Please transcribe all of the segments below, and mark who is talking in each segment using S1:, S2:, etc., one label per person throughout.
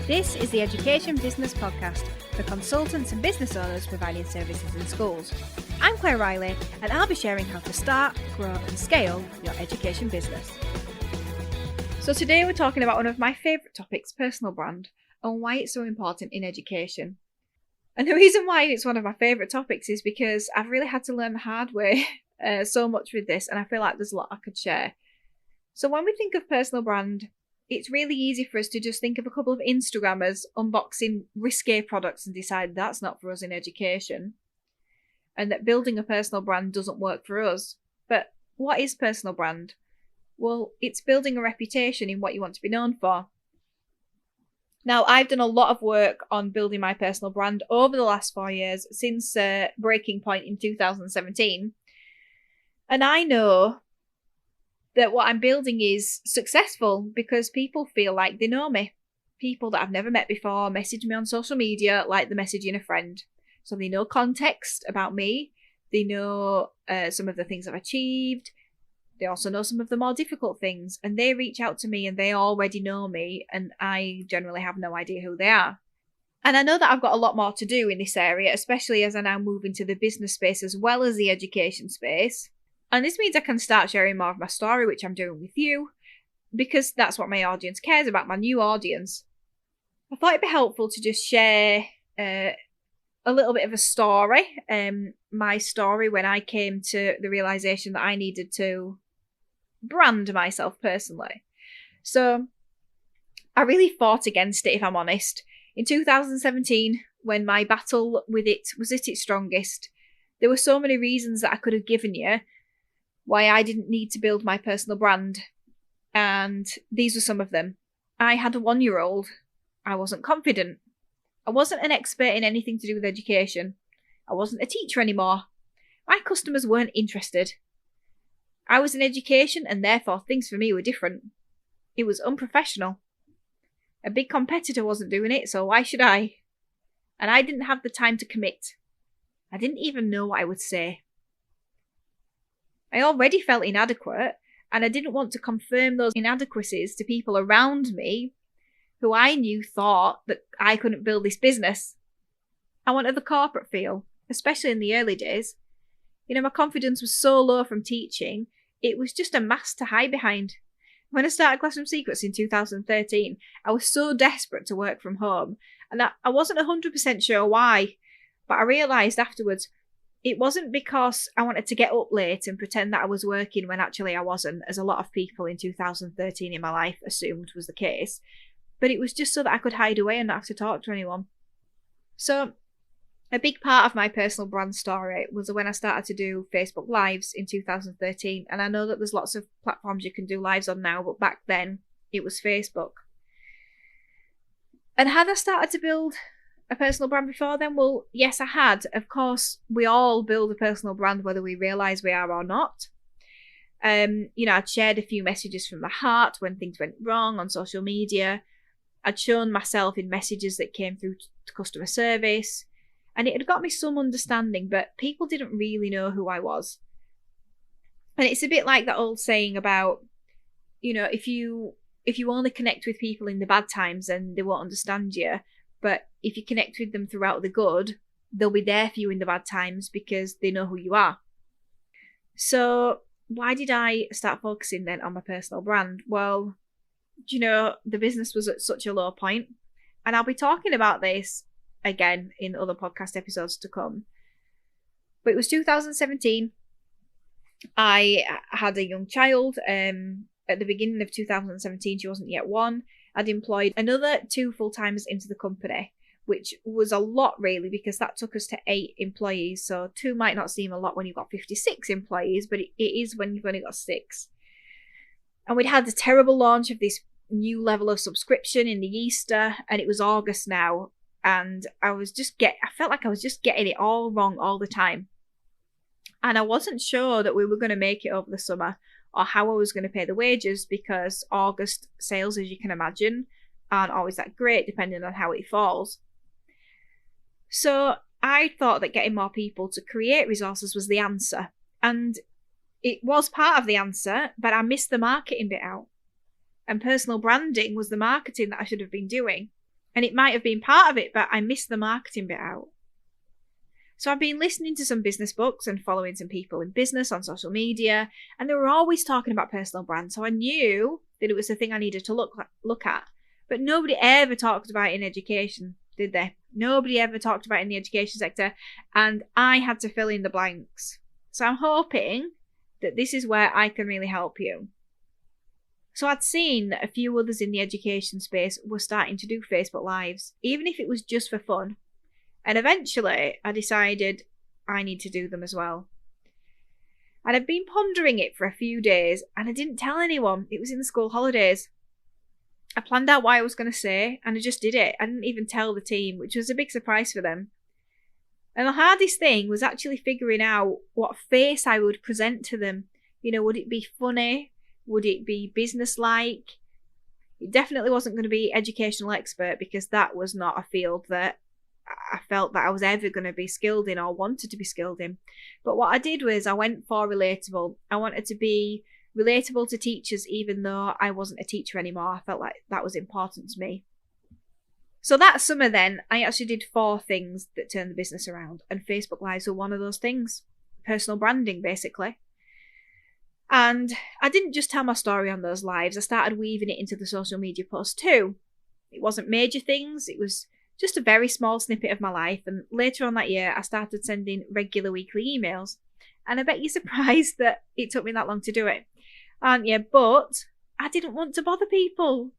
S1: This is the Education Business Podcast for consultants and business owners providing services in schools. I'm Claire Riley, and I'll be sharing how to start, grow and scale your education business. So today we're talking about one of my favourite topics, personal brand, and why it's so important in education. And the reason why it's one of my favourite topics is because I've really had to learn the hard way so much with this, and I feel like there's a lot I could share. So when we think of personal brand, it's really easy for us to just think of a couple of Instagrammers unboxing risque products and decide that's not for us in education, and that building a personal brand doesn't work for us. But what is personal brand? Well, it's building a reputation in what you want to be known for. Now, I've done a lot of work on building my personal brand over the last 4 years since Breaking Point in 2017. And I know that what I'm building is successful because people feel like they know me. People that I've never met before message me on social media like they're messaging a friend. So they know context about me. They know some of the things I've achieved. They also know some of the more difficult things. And they reach out to me and they already know me. And I generally have no idea who they are. And I know that I've got a lot more to do in this area, especially as I now move into the business space as well as the education space. And this means I can start sharing more of my story, which I'm doing with you, because that's what my audience cares about, my new audience. I thought it'd be helpful to just share a little bit of a story, my story when I came to the realisation that I needed to brand myself personally. So I really fought against it, if I'm honest. In 2017, when my battle with it was at its strongest, there were so many reasons that I could have given you why I didn't need to build my personal brand. And these were some of them. I had a 1-year-old. I wasn't confident. I wasn't an expert in anything to do with education. I wasn't a teacher anymore. My customers weren't interested. I was in education and therefore things for me were different. It was unprofessional. A big competitor wasn't doing it, so why should I? And I didn't have the time to commit. I didn't even know what I would say. I already felt inadequate, and I didn't want to confirm those inadequacies to people around me who I knew thought that I couldn't build this business. I wanted the corporate feel, especially in the early days. My confidence was so low from teaching, it was just a mask to hide behind. When I started Classroom Secrets in 2013, I was so desperate to work from home, and I wasn't 100% sure why, but I realised afterwards it wasn't because I wanted to get up late and pretend that I was working when actually I wasn't, as a lot of people in 2013 in my life assumed was the case. But it was just so that I could hide away and not have to talk to anyone. So a big part of my personal brand story was when I started to do Facebook Lives in 2013. And I know that there's lots of platforms you can do lives on now, but back then it was Facebook. And had I started to build a personal brand before then? Well, yes, I had. Of course, we all build a personal brand whether we realise we are or not. I'd shared a few messages from the heart when things went wrong on social media. I'd shown myself in messages that came through to customer service. And it had got me some understanding, but people didn't really know who I was. And it's a bit like that old saying about, if you only connect with people in the bad times, then they won't understand you. But if you connect with them throughout the good, they'll be there for you in the bad times because they know who you are. So why did I start focusing then on my personal brand? Well, the business was at such a low point. And I'll be talking about this again in other podcast episodes to come. But it was 2017. I had a young child. At the beginning of 2017, she wasn't yet 1. I'd employed another 2 full-timers into the company, which was a lot really because that took us to 8 employees. So 2 might not seem a lot when you've got 56 employees, but it is when you've only got 6. And we'd had the terrible launch of this new level of subscription in the Easter, and it was August now. And I felt like I was just getting it all wrong all the time. And I wasn't sure that we were going to make it over the summer or how I was going to pay the wages because August sales, as you can imagine, aren't always that great depending on how it falls. So I thought that getting more people to create resources was the answer. And it was part of the answer, but I missed the marketing bit out. And personal branding was the marketing that I should have been doing. And it might have been part of it, but I missed the marketing bit out. So I've been listening to some business books and following some people in business on social media, and they were always talking about personal brand. So I knew that it was the thing I needed to look at. But nobody ever talked about it in education, did they? Nobody ever talked about it in the education sector, and I had to fill in the blanks. So I'm hoping that this is where I can really help you. So I'd seen that a few others in the education space were starting to do Facebook Lives, even if it was just for fun. And eventually I decided I need to do them as well. And I've been pondering it for a few days, and I didn't tell anyone. It was in the school holidays. I planned out what I was going to say, and I just did it. I didn't even tell the team, which was a big surprise for them. And the hardest thing was actually figuring out what face I would present to them. Would it be funny? Would it be business-like? It definitely wasn't going to be educational expert, because that was not a field that I felt that I was ever going to be skilled in or wanted to be skilled in. But what I did was I went for relatable. I wanted to be relatable to teachers, even though I wasn't a teacher anymore. I felt like that was important to me. So that summer then, I actually did 4 things that turned the business around, and Facebook Lives were one of those things. Personal branding, basically. And I didn't just tell my story on those lives, I started weaving it into the social media posts too. It wasn't major things, it was just a very small snippet of my life, and later on that year I started sending regular weekly emails. And I bet you're surprised that it took me that long to do it, aren't you? But I didn't want to bother people.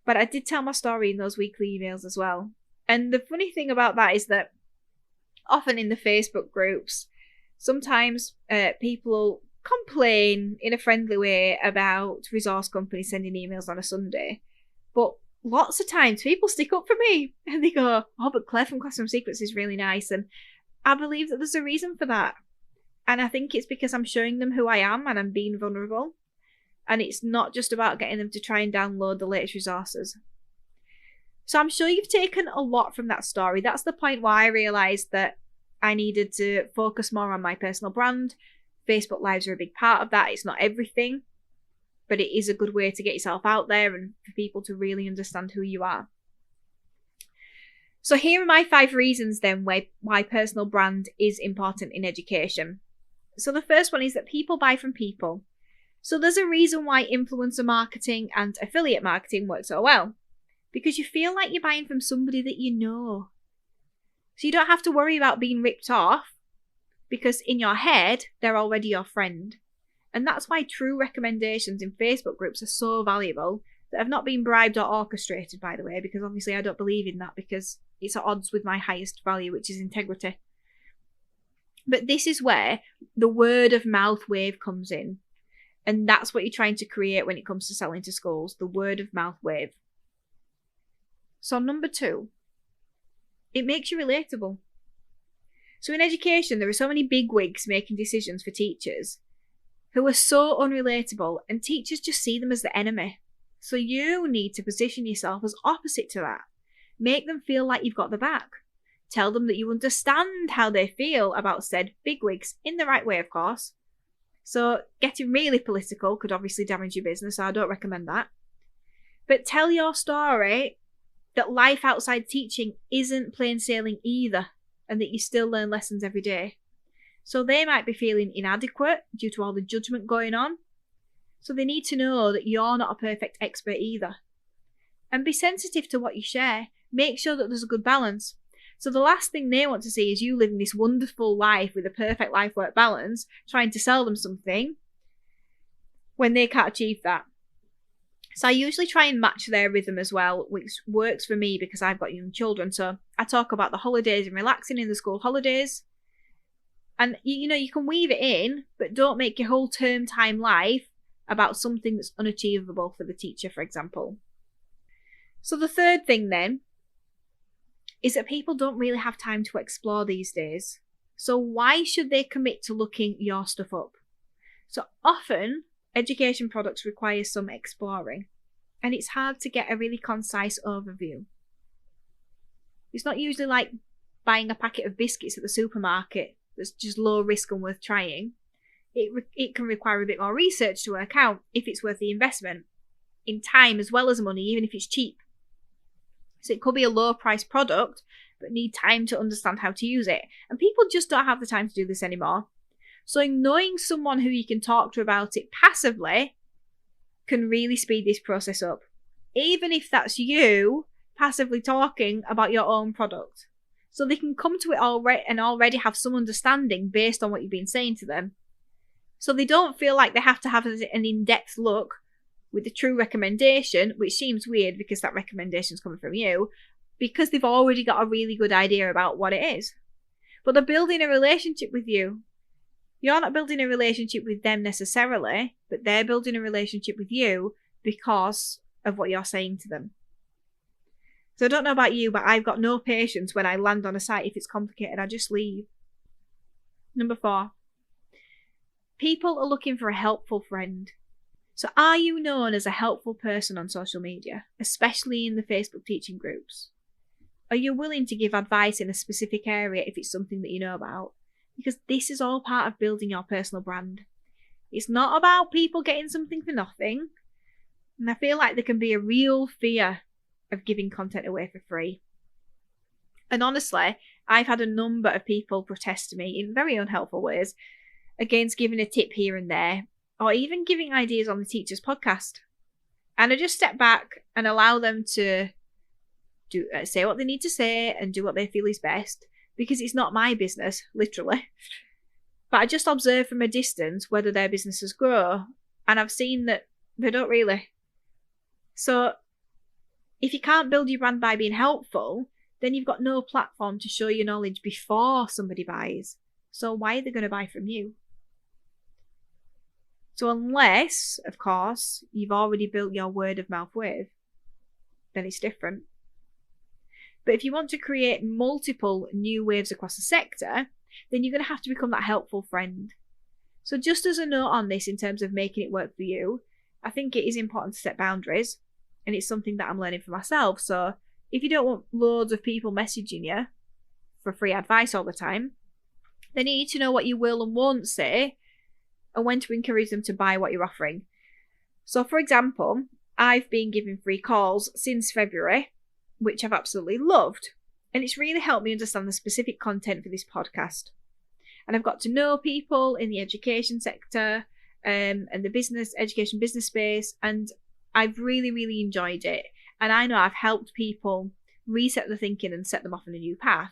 S1: But I did tell my story in those weekly emails as well. And the funny thing about that is that often in the Facebook groups, sometimes people complain in a friendly way about resource companies sending emails on a Sunday. But lots of times people stick up for me and they go, oh, but Claire from Classroom Secrets is really nice. And I believe that there's a reason for that. And I think it's because I'm showing them who I am and I'm being vulnerable. And it's not just about getting them to try and download the latest resources. So I'm sure you've taken a lot from that story. That's the point where I realised that I needed to focus more on my personal brand. Facebook Lives are a big part of that. It's not everything, but it is a good way to get yourself out there and for people to really understand who you are. So here are my 5 reasons then why personal brand is important in education. So the first one is that people buy from people. So there's a reason why influencer marketing and affiliate marketing work so well, because you feel like you're buying from somebody that you know. So you don't have to worry about being ripped off, because in your head, they're already your friend. And that's why true recommendations in Facebook groups are so valuable, that have not been bribed or orchestrated, by the way, because obviously I don't believe in that, because it's at odds with my highest value, which is integrity. But this is where the word of mouth wave comes in. And that's what you're trying to create when it comes to selling to schools, the word of mouth wave. So number 2, it makes you relatable. So in education, there are so many bigwigs making decisions for teachers who are so unrelatable, and teachers just see them as the enemy. So you need to position yourself as opposite to that. Make them feel like you've got their back. Tell them that you understand how they feel about said bigwigs, in the right way, of course. So getting really political could obviously damage your business, so I don't recommend that. But tell your story that life outside teaching isn't plain sailing either, and that you still learn lessons every day. So they might be feeling inadequate due to all the judgment going on. So they need to know that you're not a perfect expert either. And be sensitive to what you share. Make sure that there's a good balance. So the last thing they want to see is you living this wonderful life with a perfect life-work balance, trying to sell them something when they can't achieve that. So I usually try and match their rhythm as well, which works for me because I've got young children. So I talk about the holidays and relaxing in the school holidays. And you can weave it in, but don't make your whole term time life about something that's unachievable for the teacher, for example. So the third thing then is that people don't really have time to explore these days. So why should they commit to looking your stuff up? So often, education products require some exploring, and it's hard to get a really concise overview. It's not usually like buying a packet of biscuits at the supermarket that's just low risk and worth trying. It can require a bit more research to work out if it's worth the investment in time as well as money, even if it's cheap. So it could be a low price product, but need time to understand how to use it. And people just don't have the time to do this anymore. So knowing someone who you can talk to about it passively can really speed this process up. Even if that's you passively talking about your own product. So they can come to it already have some understanding based on what you've been saying to them. So they don't feel like they have to have an in-depth look with the true recommendation, which seems weird because that recommendation is coming from you, because they've already got a really good idea about what it is. But they're building a relationship with you. You're not building a relationship with them necessarily, but they're building a relationship with you because of what you're saying to them. So I don't know about you, but I've got no patience when I land on a site. If it's complicated, I just leave. Number 4. People are looking for a helpful friend. So are you known as a helpful person on social media, especially in the Facebook teaching groups? Are you willing to give advice in a specific area if it's something that you know about? Because this is all part of building your personal brand. It's not about people getting something for nothing. And I feel like there can be a real fear of giving content away for free. And honestly, I've had a number of people protest to me in very unhelpful ways against giving a tip here and there, or even giving ideas on the Teachers Podcast. And I just step back and allow them to say what they need to say and do what they feel is best, because it's not my business, literally. But I just observe from a distance whether their businesses grow, and I've seen that they don't really. So if you can't build your brand by being helpful, then you've got no platform to show your knowledge before somebody buys. So why are they going to buy from you? So unless, of course, you've already built your word of mouth wave, then it's different. But if you want to create multiple new waves across the sector, then you're going to have to become that helpful friend. So just as a note on this in terms of making it work for you, I think it is important to set boundaries. And it's something that I'm learning for myself. So if you don't want loads of people messaging you for free advice all the time, then you need to know what you will and won't say and when to encourage them to buy what you're offering. So for example, I've been giving free calls since February, which I've absolutely loved. And it's really helped me understand the specific content for this podcast. And I've got to know people in the education sector and the education business space, and I've really, really enjoyed it. And I know I've helped people reset their thinking and set them off on a new path.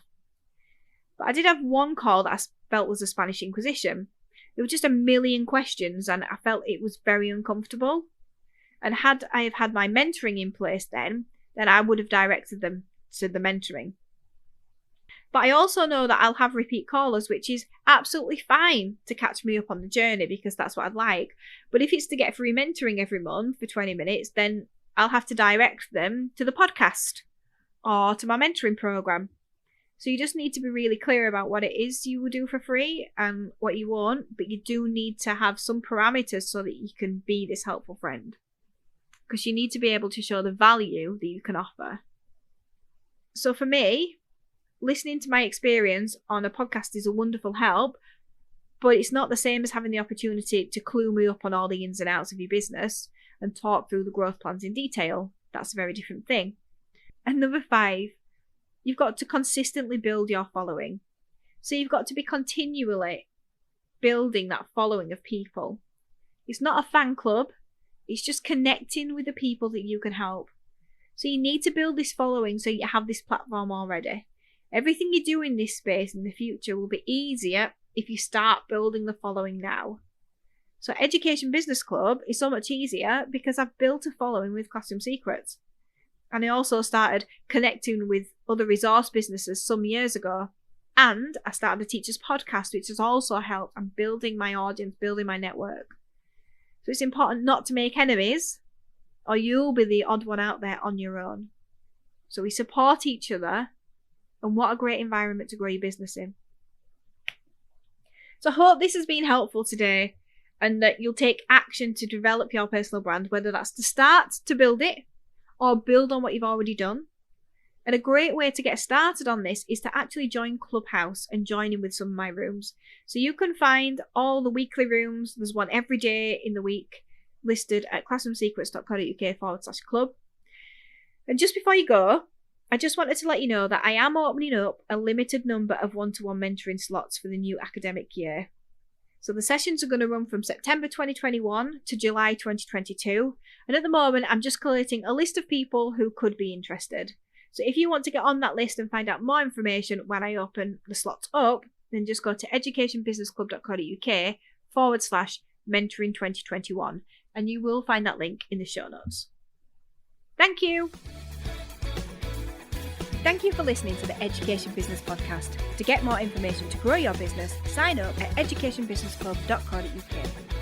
S1: But I did have one call that I felt was a Spanish Inquisition. There were just a million questions and I felt it was very uncomfortable. And had I have had my mentoring in place then I would have directed them to the mentoring. But I also know that I'll have repeat callers, which is absolutely fine to catch me up on the journey because that's what I'd like. But if it's to get free mentoring every month for 20 minutes, then I'll have to direct them to the podcast or to my mentoring program. So you just need to be really clear about what it is you will do for free and what you won't, but you do need to have some parameters so that you can be this helpful friend. Because you need to be able to show the value that you can offer. So for me, listening to my experience on a podcast is a wonderful help, but it's not the same as having the opportunity to clue me up on all the ins and outs of your business and talk through the growth plans in detail. That's a very different thing. And number 5, you've got to consistently build your following. So you've got to be continually building that following of people. It's not a fan club. It's just connecting with the people that you can help. So you need to build this following so you have this platform already. Everything you do in this space in the future will be easier if you start building the following now. So Education Business Club is so much easier because I've built a following with Classroom Secrets. And I also started connecting with other resource businesses some years ago. And I started a Teachers Podcast, which has also helped. I'm building my audience, building my network. So it's important not to make enemies, or you'll be the odd one out there on your own. So we support each other, and what a great environment to grow your business in. So I hope this has been helpful today, and that you'll take action to develop your personal brand, whether that's to start to build it, or build on what you've already done. And a great way to get started on this is to actually join Clubhouse and join in with some of my rooms. So you can find all the weekly rooms. There's one every day in the week listed at classroomsecrets.co.uk/club. And just before you go, I just wanted to let you know that I am opening up a limited number of one-to-one mentoring slots for the new academic year. So the sessions are going to run from September 2021 to July 2022. And at the moment, I'm just collating a list of people who could be interested. So if you want to get on that list and find out more information when I open the slots up, then just go to educationbusinessclub.co.uk/mentoring 2021 and you will find that link in the show notes. Thank you. Thank you for listening to the Education Business Podcast. To get more information to grow your business, sign up at educationbusinessclub.co.uk.